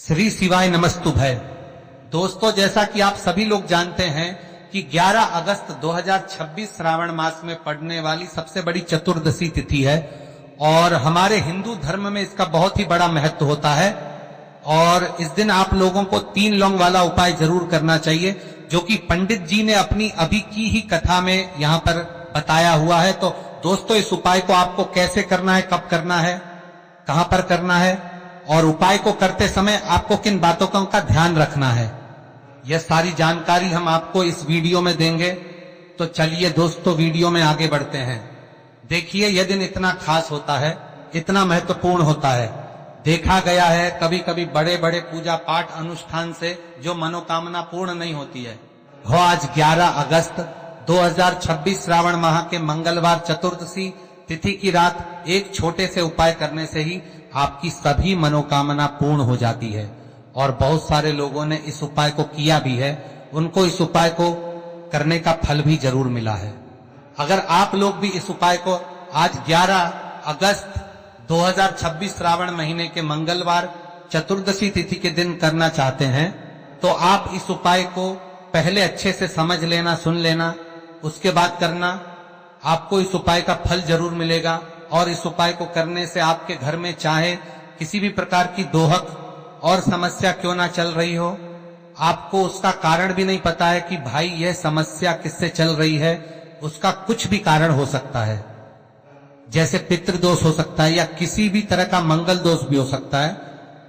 श्री शिवाय नमस्तुभय। दोस्तों, जैसा कि आप सभी लोग जानते हैं कि 11 अगस्त 2026 श्रावण मास में पड़ने वाली सबसे बड़ी चतुर्दशी तिथि है और हमारे हिंदू धर्म में इसका बहुत ही बड़ा महत्व होता है। और इस दिन आप लोगों को 3 लौंग वाला उपाय जरूर करना चाहिए, जो कि पंडित जी ने अपनी अभी की ही कथा में यहाँ पर बताया हुआ है। तो दोस्तों, इस उपाय को आपको कैसे करना है, कब करना है, कहां पर करना है और उपाय को करते समय आपको किन बातों का ध्यान रखना है, यह सारी जानकारी हम आपको इस वीडियो में देंगे। तो चलिए दोस्तों, वीडियो में आगे बढ़ते हैं। देखिए, यह दिन इतना खास होता है, इतना महत्वपूर्ण होता है। देखा गया है कभी कभी बड़े बड़े पूजा पाठ अनुष्ठान से जो मनोकामना पूर्ण नहीं होती है, वो आज 11 अगस्त 2026 श्रावण माह के मंगलवार चतुर्दशी तिथि की रात एक छोटे से उपाय करने से ही आपकी सभी मनोकामना पूर्ण हो जाती है। और बहुत सारे लोगों ने इस उपाय को किया भी है, उनको इस उपाय को करने का फल भी जरूर मिला है। अगर आप लोग भी इस उपाय को आज 11 अगस्त 2026 श्रावण महीने के मंगलवार चतुर्दशी तिथि के दिन करना चाहते हैं, तो आप इस उपाय को पहले अच्छे से समझ लेना, सुन लेना, उसके बाद करना। आपको इस उपाय का फल जरूर मिलेगा। और इस उपाय को करने से आपके घर में चाहे किसी भी प्रकार की दोहक और समस्या क्यों ना चल रही हो, आपको उसका कारण भी नहीं पता है कि भाई यह समस्या किससे चल रही है, उसका कुछ भी कारण हो सकता है। जैसे पितृदोष हो सकता है या किसी भी तरह का मंगल दोष भी हो सकता है,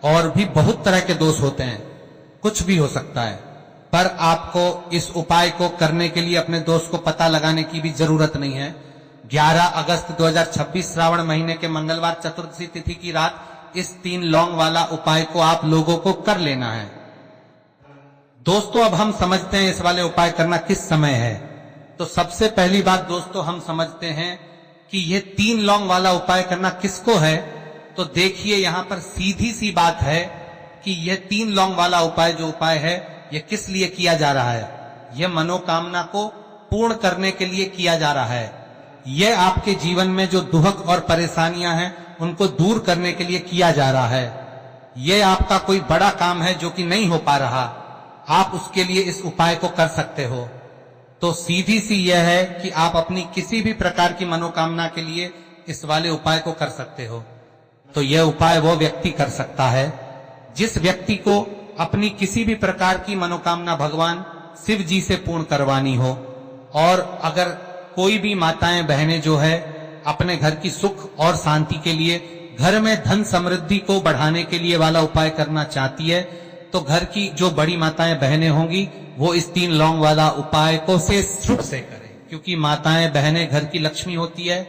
और भी बहुत तरह के दोष होते हैं, कुछ भी हो सकता है। पर आपको इस उपाय को करने के लिए अपने दोष को पता लगाने की भी जरूरत नहीं है। 11 अगस्त 2026 श्रावण महीने के मंगलवार चतुर्दशी तिथि की रात इस 3 लौंग वाला उपाय को आप लोगों को कर लेना है। दोस्तों, अब हम समझते हैं इस वाले उपाय करना किस समय है। तो सबसे पहली बात दोस्तों, हम समझते हैं कि यह 3 लौंग वाला उपाय करना किसको है। तो देखिए, यहां पर सीधी सी बात है कि यह 3 लौंग वाला उपाय जो उपाय है, यह किस लिए किया जा रहा है। यह मनोकामना को पूर्ण करने के लिए किया जा रहा है। यह आपके जीवन में जो दुहक और परेशानियां हैं, उनको दूर करने के लिए किया जा रहा है। यह आपका कोई बड़ा काम है जो कि नहीं हो पा रहा, आप उसके लिए इस उपाय को कर सकते हो। तो सीधी सी यह है कि आप अपनी किसी भी प्रकार की मनोकामना के लिए इस वाले उपाय को कर सकते हो। तो यह उपाय वो व्यक्ति कर सकता है जिस व्यक्ति को अपनी किसी भी प्रकार की मनोकामना भगवान शिव जी से पूर्ण करवानी हो। और अगर कोई भी माताएं बहनें जो है अपने घर की सुख और शांति के लिए, घर में धन समृद्धि को बढ़ाने के लिए वाला उपाय करना चाहती है, तो घर की जो बड़ी माताएं बहनें होंगी वो इस 3 लौंग वाला उपाय को से शुभ से करें। क्योंकि माताएं बहनें घर की लक्ष्मी होती है,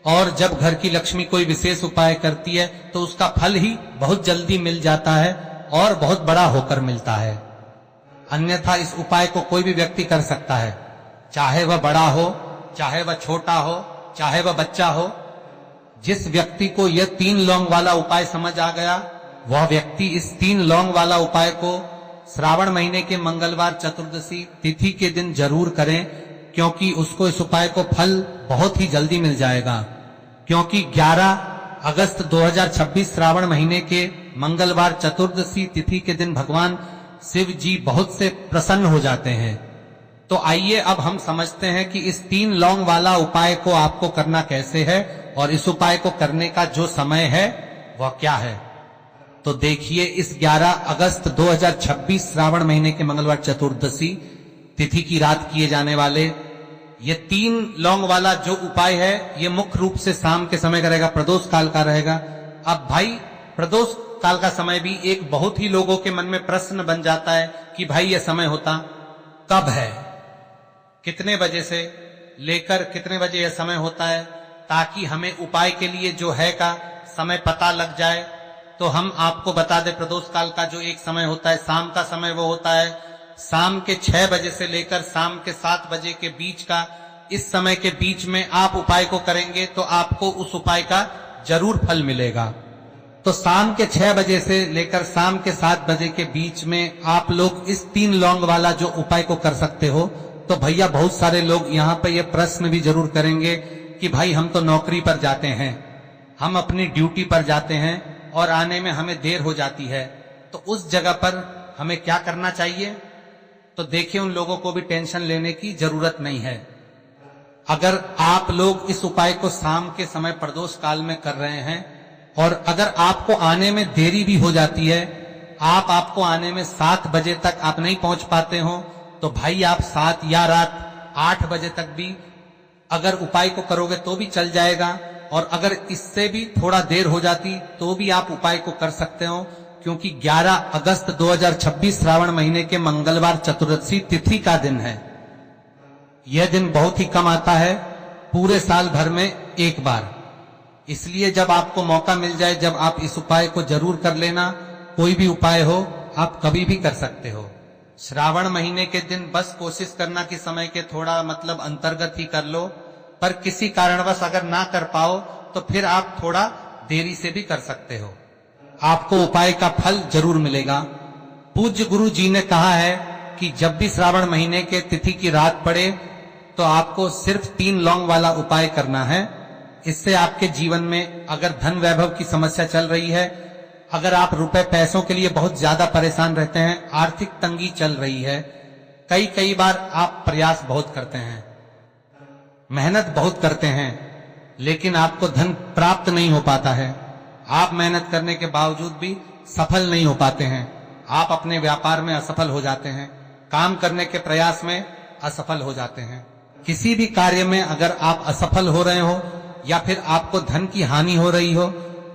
और जब घर की लक्ष्मी कोई विशेष उपाय करती है तो उसका फल ही बहुत जल्दी मिल जाता है और बहुत बड़ा होकर मिलता है। अन्यथा इस उपाय को कोई भी व्यक्ति कर सकता है, चाहे वह बड़ा हो, चाहे वह छोटा हो, चाहे वह बच्चा हो। जिस व्यक्ति को यह 3 लौंग वाला उपाय समझ आ गया, वह व्यक्ति इस 3 लौंग वाला उपाय को श्रावण महीने के मंगलवार चतुर्दशी तिथि के दिन जरूर करें, क्योंकि उसको इस उपाय को फल बहुत ही जल्दी मिल जाएगा। क्योंकि 11 अगस्त 2026 श्रावण महीने के मंगलवार चतुर्दशी तिथि के दिन भगवान शिव जी बहुत से प्रसन्न हो जाते हैं। तो आइए अब हम समझते हैं कि इस 3 लौंग वाला उपाय को आपको करना कैसे है और इस उपाय को करने का जो समय है वह क्या है। तो देखिए, इस 11 अगस्त 2026 श्रावण महीने के मंगलवार चतुर्दशी तिथि की रात किए जाने वाले ये 3 लौंग वाला जो उपाय है, ये मुख्य रूप से शाम के समय का रहेगा, प्रदोष काल का रहेगा। अब भाई, प्रदोष काल का समय भी एक बहुत ही लोगों के मन में प्रश्न बन जाता है कि भाई यह समय होता कब है, कितने बजे से लेकर कितने बजे यह समय होता है, ताकि हमें उपाय के लिए जो है का समय पता लग जाए। तो हम आपको बता दें, प्रदोष काल का जो एक समय होता है, शाम का समय, वो होता है शाम के 6 बजे से लेकर शाम के 7 बजे के बीच का। इस समय के बीच में आप उपाय को करेंगे तो आपको उस उपाय का जरूर फल मिलेगा। तो शाम के 6 बजे से लेकर शाम के 7 बजे के बीच में आप लोग इस 3 लौंग वाला जो उपाय को कर सकते हो। तो भैया, बहुत सारे लोग यहाँ पे ये प्रश्न भी जरूर करेंगे कि भाई हम तो नौकरी पर जाते हैं, हम अपनी ड्यूटी पर जाते हैं और आने में हमें देर हो जाती है, तो उस जगह पर हमें क्या करना चाहिए? तो देखिए, उन लोगों को भी टेंशन लेने की जरूरत नहीं है। अगर आप लोग इस उपाय को शाम के समय प्रदोष काल में कर रहे हैं और अगर आपको आने में देरी भी हो जाती है, आपको आने में 7 बजे तक आप नहीं पहुंच पाते हो, तो भाई आप 7 या रात 8 बजे तक भी अगर उपाय को करोगे तो भी चल जाएगा। और अगर इससे भी थोड़ा देर हो जाती तो भी आप उपाय को कर सकते हो, क्योंकि 11 अगस्त 2026 श्रावण महीने के मंगलवार चतुर्दशी तिथि का दिन है। यह दिन बहुत ही कम आता है, पूरे साल भर में एक बार। इसलिए जब आपको मौका मिल जाए, जब आप इस उपाय को जरूर कर लेना। कोई भी उपाय हो, आप कभी भी कर सकते हो। श्रावण महीने के दिन बस कोशिश करना कि समय के थोड़ा मतलब अंतर्गत ही कर लो, पर किसी कारणवश अगर ना कर पाओ तो फिर आप थोड़ा देरी से भी कर सकते हो। आपको उपाय का फल जरूर मिलेगा। पूज्य गुरु जी ने कहा है कि जब भी श्रावण महीने के तिथि की रात पड़े तो आपको सिर्फ 3 लौंग वाला उपाय करना है। इससे आपके जीवन में अगर धन वैभव की समस्या चल रही है, अगर आप रुपए पैसों के लिए बहुत ज्यादा परेशान रहते हैं, आर्थिक तंगी चल रही है, कई बार आप प्रयास बहुत करते हैं, मेहनत बहुत करते हैं, लेकिन आपको धन प्राप्त नहीं हो पाता है। आप मेहनत करने के बावजूद भी सफल नहीं हो पाते हैं। आप अपने व्यापार में असफल हो जाते हैं, काम करने के प्रयास में असफल हो जाते हैं। किसी भी कार्य में अगर आप असफल हो रहे हो या फिर आपको धन की हानि हो रही हो,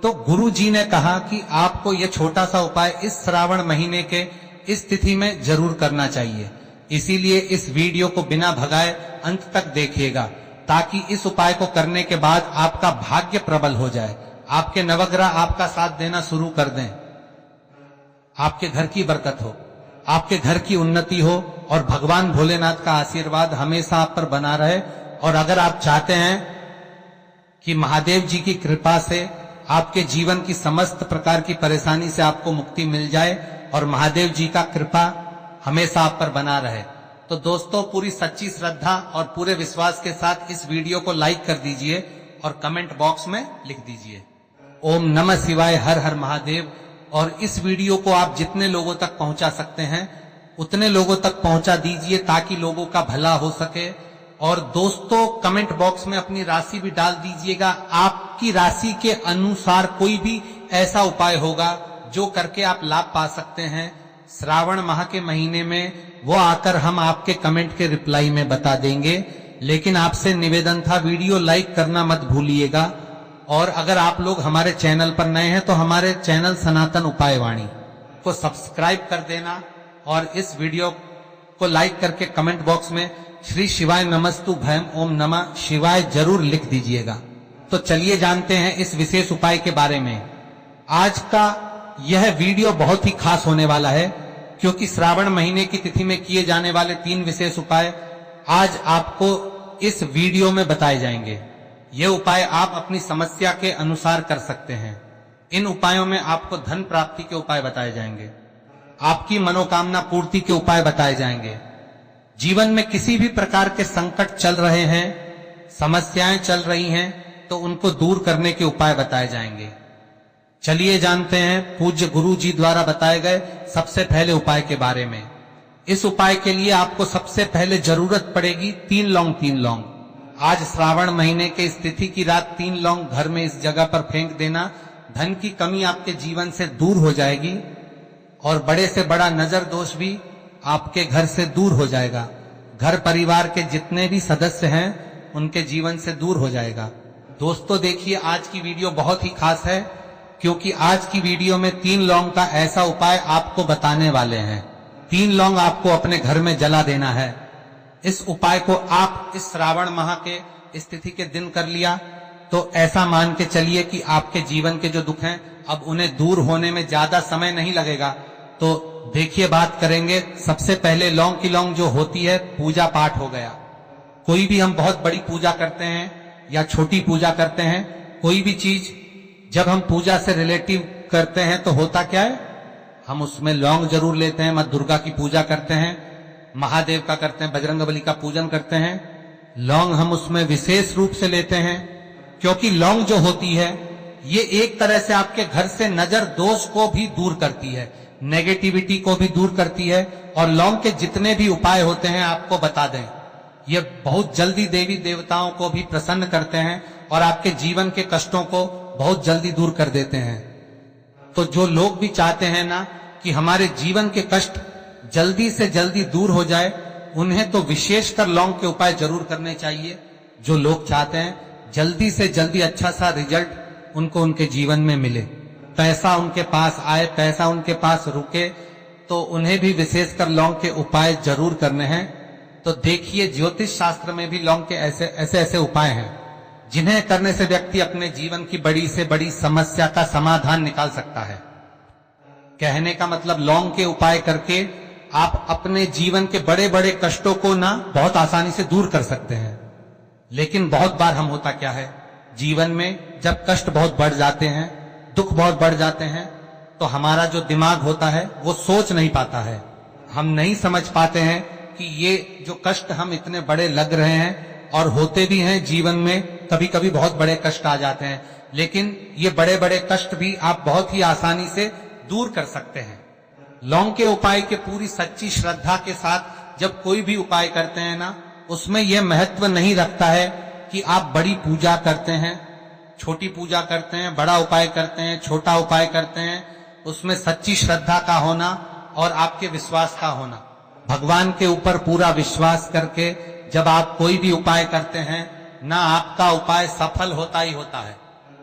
तो गुरु जी ने कहा कि आपको यह छोटा सा उपाय इस श्रावण महीने के इस तिथि में जरूर करना चाहिए। इसीलिए इस वीडियो को बिना भगाए अंत तक देखिएगा, ताकि इस उपाय को करने के बाद आपका भाग्य प्रबल हो जाए, आपके नवग्रह आपका साथ देना शुरू कर दें, आपके घर की बरकत हो, आपके घर की उन्नति हो और भगवान भोलेनाथ का आशीर्वाद हमेशा आप पर बना रहे। और अगर आप चाहते हैं कि महादेव जी की कृपा से आपके जीवन की समस्त प्रकार की परेशानी से आपको मुक्ति मिल जाए और महादेव जी का कृपा हमेशा आप पर बना रहे, तो दोस्तों पूरी सच्ची श्रद्धा और पूरे विश्वास के साथ इस वीडियो को लाइक कर दीजिए और कमेंट बॉक्स में लिख दीजिए ओम नमः शिवाय, हर हर महादेव। और इस वीडियो को आप जितने लोगों तक पहुंचा सकते हैं उतने लोगों तक पहुंचा दीजिए, ताकि लोगों का भला हो सके। और दोस्तों कमेंट बॉक्स में अपनी राशि भी डाल दीजिएगा। आपकी राशि के अनुसार कोई भी ऐसा उपाय होगा जो करके आप लाभ पा सकते हैं श्रावण माह के महीने में, वो आकर हम आपके कमेंट के रिप्लाई में बता देंगे। लेकिन आपसे निवेदन था, वीडियो लाइक करना मत भूलिएगा। और अगर आप लोग हमारे चैनल पर नए हैं तो हमारे चैनल सनातन उपाय वाणी को सब्सक्राइब कर देना और इस वीडियो को लाइक करके कमेंट बॉक्स में श्री शिवाय नमस्तु भयम ओम नमः शिवाय जरूर लिख दीजिएगा। तो चलिए जानते हैं इस विशेष उपाय के बारे में। आज का यह वीडियो बहुत ही खास होने वाला है, क्योंकि श्रावण महीने की तिथि में किए जाने वाले 3 विशेष उपाय आज आपको इस वीडियो में बताए जाएंगे। ये उपाय आप अपनी समस्या के अनुसार कर सकते हैं। इन उपायों में आपको धन प्राप्ति के उपाय बताए जाएंगे, आपकी मनोकामना पूर्ति के उपाय बताए जाएंगे। जीवन में किसी भी प्रकार के संकट चल रहे हैं, समस्याएं चल रही हैं, तो उनको दूर करने के उपाय बताए जाएंगे। चलिए जानते हैं पूज्य गुरु जी द्वारा बताए गए सबसे पहले उपाय के बारे में। इस उपाय के लिए आपको सबसे पहले जरूरत पड़ेगी 3 लौंग। आज श्रावण महीने के इस तिथि की रात 3 लौंग घर में इस जगह पर फेंक देना। धन की कमी आपके जीवन से दूर हो जाएगी और बड़े से बड़ा नजर दोष भी आपके घर से दूर हो जाएगा। घर परिवार के जितने भी सदस्य हैं उनके जीवन से दूर हो जाएगा। दोस्तों देखिए, आज की वीडियो बहुत ही खास है, क्योंकि आज की वीडियो में 3 लौंग का ऐसा उपाय आपको बताने वाले हैं। 3 लौंग आपको अपने घर में जला देना है। इस उपाय को आप इस श्रावण माह के तिथि के दिन कर लिया तो ऐसा मान के चलिए कि आपके जीवन के जो दुख हैं अब उन्हें दूर होने में ज्यादा समय नहीं लगेगा। तो देखिए बात करेंगे। सबसे पहले लौंग की लौंग जो होती है, पूजा पाठ हो गया। कोई भी हम बहुत बड़ी पूजा करते हैं या छोटी पूजा करते हैं, कोई भी चीज जब हम पूजा से रिलेटिव करते हैं तो होता क्या है, हम उसमें लौंग जरूर लेते हैं। मां दुर्गा की पूजा करते हैं, महादेव का करते हैं, बजरंगबली का पूजन करते हैं, लौंग हम उसमें विशेष रूप से लेते हैं, क्योंकि लौंग जो होती है ये एक तरह से आपके घर से नजर दोष को भी दूर करती है। नेगेटिविटी को भी दूर करती है, और लौंग के जितने भी उपाय होते हैं आपको बता दें, ये बहुत जल्दी देवी देवताओं को भी प्रसन्न करते हैं और आपके जीवन के कष्टों को बहुत जल्दी दूर कर देते हैं। तो जो लोग भी चाहते हैं ना कि हमारे जीवन के कष्ट जल्दी से जल्दी दूर हो जाए, उन्हें तो विशेषकर लौंग के उपाय जरूर करने चाहिए। जो लोग चाहते हैं जल्दी से जल्दी अच्छा सा रिजल्ट उनको उनके जीवन में मिले, पैसा उनके पास आए, पैसा उनके पास रुके, तो उन्हें भी विशेषकर लौंग के उपाय जरूर करने हैं। तो देखिए, ज्योतिष शास्त्र में भी लौंग के ऐसे उपाय हैं जिन्हें करने से व्यक्ति अपने जीवन की बड़ी से बड़ी समस्या का समाधान निकाल सकता है। कहने का मतलब, लौंग के उपाय करके आप अपने जीवन के बड़े बड़े कष्टों को ना बहुत आसानी से दूर कर सकते हैं। लेकिन बहुत बार हम होता क्या है, जीवन में जब कष्ट बहुत बढ़ जाते हैं, दुख बहुत बढ़ जाते हैं, तो हमारा जो दिमाग होता है वो सोच नहीं पाता है। हम नहीं समझ पाते हैं कि ये जो कष्ट हम इतने बड़े लग रहे हैं, और होते भी हैं जीवन में, कभी कभी बहुत बड़े कष्ट आ जाते हैं, लेकिन ये बड़े बड़े कष्ट भी आप बहुत ही आसानी से दूर कर सकते हैं। लौंग के उपाय के पूरी सच्ची श्रद्धा के साथ जब कोई भी उपाय करते हैं ना, उसमें यह महत्व नहीं रखता है कि आप बड़ी पूजा करते हैं, छोटी पूजा करते हैं, बड़ा उपाय करते हैं, छोटा उपाय करते हैं। उसमें सच्ची श्रद्धा का होना और आपके विश्वास का होना, भगवान के ऊपर पूरा विश्वास करके जब आप कोई भी उपाय करते हैं ना, आपका उपाय सफल होता ही होता है,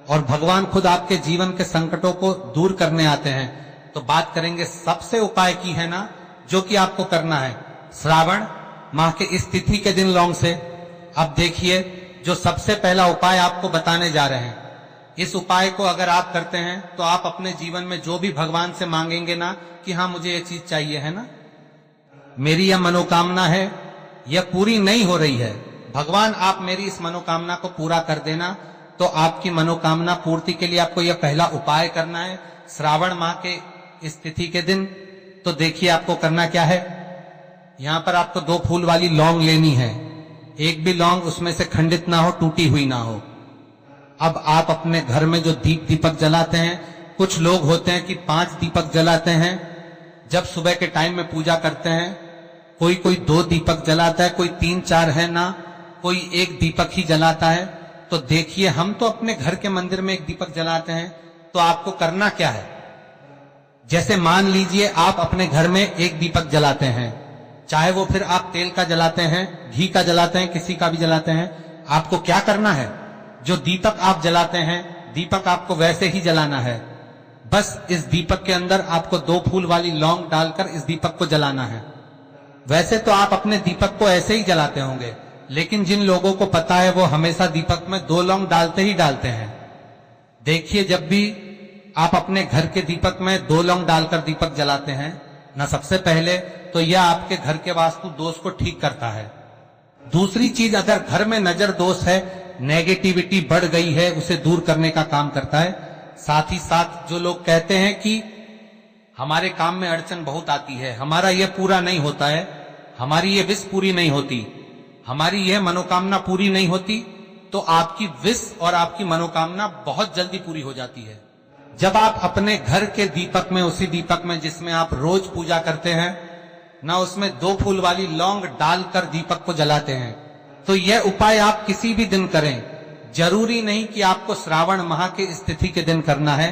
और भगवान खुद आपके जीवन के संकटों को दूर करने आते हैं। तो बात करेंगे सबसे उपाय की है ना, जो कि आपको करना है श्रावण माह के इस तिथि के दिन लौंग से। अब देखिए, जो सबसे पहला उपाय आपको बताने जा रहे हैं, इस उपाय को अगर आप करते हैं तो आप अपने जीवन में जो भी भगवान से मांगेंगे ना कि हाँ मुझे ये चीज चाहिए है ना, मेरी यह मनोकामना है, यह पूरी नहीं हो रही है, भगवान आप मेरी इस मनोकामना को पूरा कर देना। तो आपकी मनोकामना पूर्ति के लिए आपको यह पहला उपाय करना है श्रावण माह के इस तिथि के दिन। तो देखिए आपको करना क्या है, यहां पर आपको 2 फूल वाली लौंग लेनी है, एक भी लौंग उसमें से खंडित ना हो, टूटी हुई ना हो। अब आप अपने घर में जो दीपक जलाते हैं, कुछ लोग होते हैं कि 5 दीपक जलाते हैं जब सुबह के टाइम में पूजा करते हैं, कोई 2 दीपक जलाता है, कोई 3-4 है ना, कोई 1 दीपक ही जलाता है। तो देखिए, हम तो अपने घर के मंदिर में 1 दीपक जलाते हैं, तो आपको करना क्या है, जैसे मान लीजिए आप अपने घर में 1 दीपक जलाते हैं, चाहे वो फिर आप तेल का जलाते हैं, घी का जलाते हैं, किसी का भी जलाते हैं, आपको क्या करना है, जो दीपक आप जलाते हैं, दीपक आपको वैसे ही जलाना है। बस इस दीपक के अंदर आपको 2 फूल वाली लौंग डालकर इस दीपक को जलाना है। वैसे तो आप अपने दीपक को ऐसे ही जलाते होंगे, लेकिन जिन लोगों को पता है वो हमेशा दीपक में 2 लौंग डालते ही डालते हैं। देखिए, जब भी आप अपने घर के दीपक में 2 लौंग डालकर दीपक जलाते हैं ना, सबसे पहले तो यह आपके घर के वास्तु दोष को ठीक करता है। दूसरी चीज, अगर घर में नजर दोष है, नेगेटिविटी बढ़ गई है, उसे दूर करने का काम करता है। साथ ही साथ जो लोग कहते हैं कि हमारे काम में अड़चन बहुत आती है, हमारा यह पूरा नहीं होता है, हमारी ये विश पूरी नहीं होती, हमारी यह मनोकामना पूरी नहीं होती, तो आपकी विश और आपकी मनोकामना बहुत जल्दी पूरी हो जाती है। जब आप अपने घर के दीपक में, उसी दीपक में जिसमें आप रोज पूजा करते हैं ना, उसमें 2 फूल वाली लौंग डालकर दीपक को जलाते हैं, तो यह उपाय आप किसी भी दिन करें, जरूरी नहीं कि आपको श्रावण माह के इस तिथि के दिन करना है।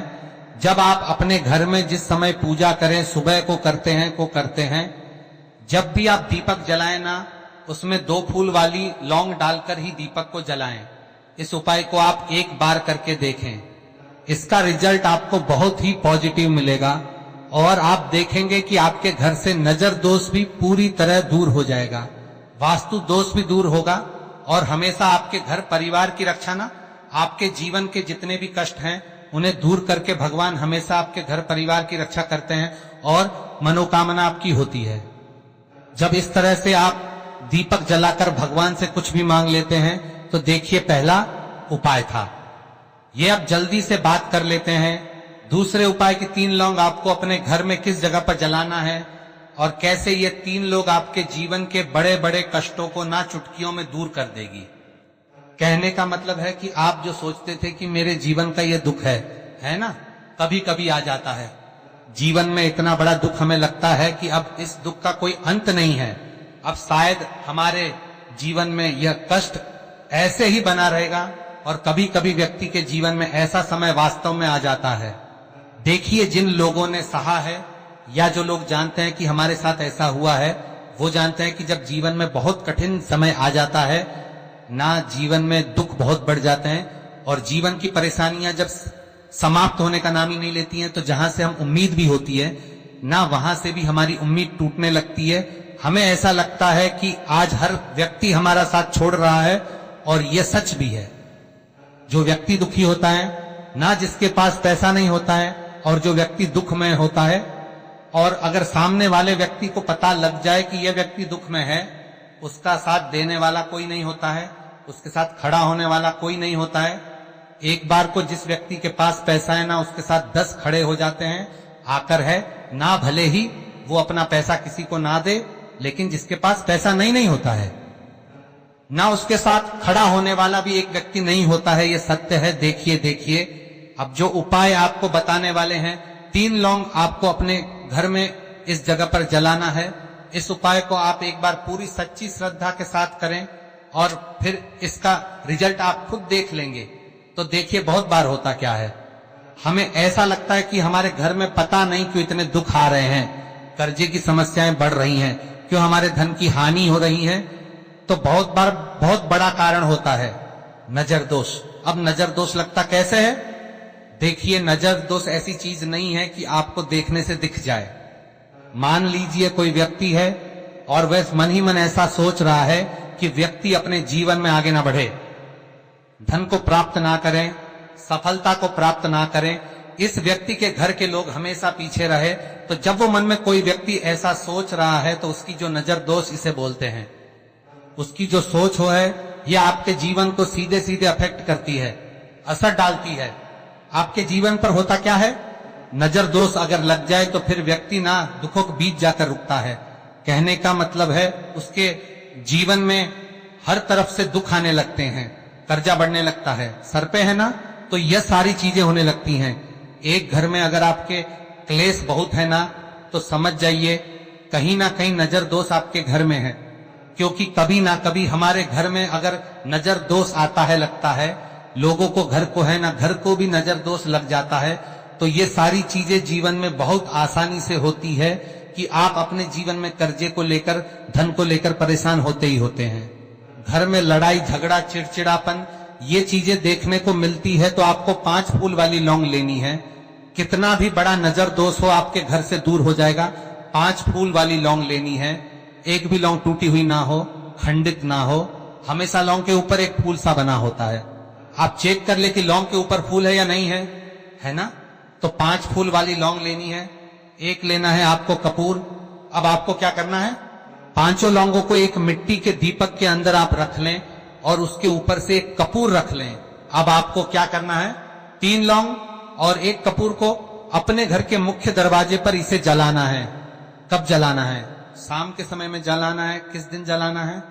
जब आप अपने घर में जिस समय पूजा करें, सुबह को करते हैं, जब भी आप दीपक जलाएं ना, उसमें 2 फूल वाली लौंग डालकर ही दीपक को जलाएं। इस उपाय को आप एक बार करके देखें, इसका रिजल्ट आपको बहुत ही पॉजिटिव मिलेगा, और आप देखेंगे कि आपके घर से नजर दोष भी पूरी तरह दूर हो जाएगा, वास्तु दोष भी दूर होगा, और हमेशा आपके घर परिवार की रक्षा ना, आपके जीवन के जितने भी कष्ट हैं उन्हें दूर करके भगवान हमेशा आपके घर परिवार की रक्षा करते हैं और मनोकामना आपकी होती है। जब इस तरह से आप दीपक जलाकर भगवान से कुछ भी मांग लेते हैं, तो देखिए पहला उपाय था ये। अब जल्दी से बात कर लेते हैं दूसरे उपाय की। 3 लौंग आपको अपने घर में किस जगह पर जलाना है और कैसे ये 3 लोग आपके जीवन के बड़े बड़े कष्टों को ना चुटकियों में दूर कर देगी। कहने का मतलब है कि आप जो सोचते थे कि मेरे जीवन का ये दुख है ना, कभी कभी आ जाता है, जीवन में इतना बड़ा दुख हमें लगता है कि अब इस दुख का कोई अंत नहीं है, अब शायद हमारे जीवन में यह कष्ट ऐसे ही बना रहेगा, और कभी कभी व्यक्ति के जीवन में ऐसा समय वास्तव में आ जाता है। देखिए, जिन लोगों ने सहा है या जो लोग जानते हैं कि हमारे साथ ऐसा हुआ है, वो जानते हैं कि जब जीवन में बहुत कठिन समय आ जाता है ना, जीवन में दुख बहुत बढ़ जाते हैं, और जीवन की परेशानियां जब समाप्त होने का नाम ही नहीं लेती हैं, तो जहां से हम उम्मीद भी होती है ना, वहां से भी हमारी उम्मीद टूटने लगती है। हमें ऐसा लगता है कि आज हर व्यक्ति हमारा साथ छोड़ रहा है, और यह सच भी है। जो व्यक्ति दुखी होता है ना, जिसके पास पैसा नहीं होता है, और जो व्यक्ति दुख में होता है, और अगर सामने वाले व्यक्ति को पता लग जाए कि यह व्यक्ति दुख में है, उसका साथ देने वाला कोई नहीं होता है, उसके साथ खड़ा होने वाला कोई नहीं होता है। एक बार को जिस व्यक्ति के पास पैसा है ना, उसके साथ 10 खड़े हो जाते हैं आकर है ना, भले ही वो अपना पैसा किसी को ना दे, लेकिन जिसके पास पैसा नहीं होता है ना, उसके साथ खड़ा होने वाला भी एक व्यक्ति नहीं होता है। ये सत्य है। देखिए, अब जो उपाय आपको बताने वाले हैं, 3 लौंग आपको अपने घर में इस जगह पर जलाना है। इस उपाय को आप एक बार पूरी सच्ची श्रद्धा के साथ करें, और फिर इसका रिजल्ट आप खुद देख लेंगे। तो देखिए, बहुत बार होता क्या है, हमें ऐसा लगता है कि हमारे घर में पता नहीं क्यों इतने दुख आ रहे हैं, कर्जे की समस्याएं बढ़ रही हैं, क्यों हमारे धन की हानि हो रही है। तो बहुत बार बहुत बड़ा कारण होता है नजर दोष। अब नजर दोष लगता कैसे है? देखिए, नजर दोष ऐसी चीज नहीं है कि आपको देखने से दिख जाए। मान लीजिए कोई व्यक्ति है और वह मन ही मन ऐसा सोच रहा है कि व्यक्ति अपने जीवन में आगे ना बढ़े, धन को प्राप्त ना करें, सफलता को प्राप्त ना करें, इस व्यक्ति के घर के लोग हमेशा पीछे रहे। तो जब वो मन में कोई व्यक्ति ऐसा सोच रहा है, तो उसकी जो नजर दोष इसे बोलते हैं, उसकी जो सोच हो है, ये आपके जीवन को सीधे सीधे अफेक्ट करती है, असर डालती है। आपके जीवन पर होता क्या है, नजर दोष अगर लग जाए तो फिर व्यक्ति ना दुखों के बीच जाकर रुकता है। कहने का मतलब है, उसके जीवन में हर तरफ से दुख आने लगते हैं, कर्जा बढ़ने लगता है, सर पे है ना, तो यह सारी चीजें होने लगती हैं। एक घर में अगर आपके क्लेश बहुत है ना, तो समझ जाइए कहीं ना कहीं नजर दोष आपके घर में है। क्योंकि कभी ना कभी हमारे घर में अगर नजर दोष आता है, लगता है लोगों को, घर को है ना, घर को भी नजर दोष लग जाता है। तो ये सारी चीजें जीवन में बहुत आसानी से होती है कि आप अपने जीवन में कर्जे को लेकर, धन को लेकर परेशान होते ही होते हैं। घर में लड़ाई झगड़ा, चिड़चिड़ापन, ये चीजें देखने को मिलती है। तो आपको 5 फूल वाली लौंग लेनी है। कितना भी बड़ा नजर दोष हो, आपके घर से दूर हो जाएगा। 5 फूल वाली लौंग लेनी है। एक भी लौंग टूटी हुई ना हो, खंडित ना हो, हमेशा लौंग के ऊपर एक फूल सा बना होता है। आप चेक कर ले कि लौंग के ऊपर फूल है या नहीं है, है ना। तो 5 फूल वाली लौंग लेनी है। एक लेना है आपको कपूर। अब आपको क्या करना है, 5 लौंगों को एक मिट्टी के दीपक के अंदर आप रख लें, और उसके ऊपर से एक कपूर रख लें। अब आपको क्या करना है, 3 लौंग और 1 कपूर को अपने घर के मुख्य दरवाजे पर इसे जलाना है। कब जलाना है, शाम के समय में जलाना है। किस दिन जलाना है,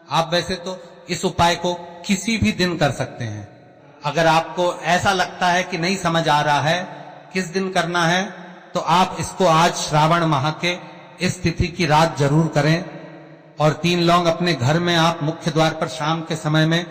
आप वैसे तो इस उपाय को किसी भी दिन कर सकते हैं। अगर आपको ऐसा लगता है कि नहीं समझ आ रहा है किस दिन करना है, तो आप इसको आज श्रावण माह के इस तिथि की रात जरूर करें। और 3 लौंग अपने घर में आप मुख्य द्वार पर शाम के समय में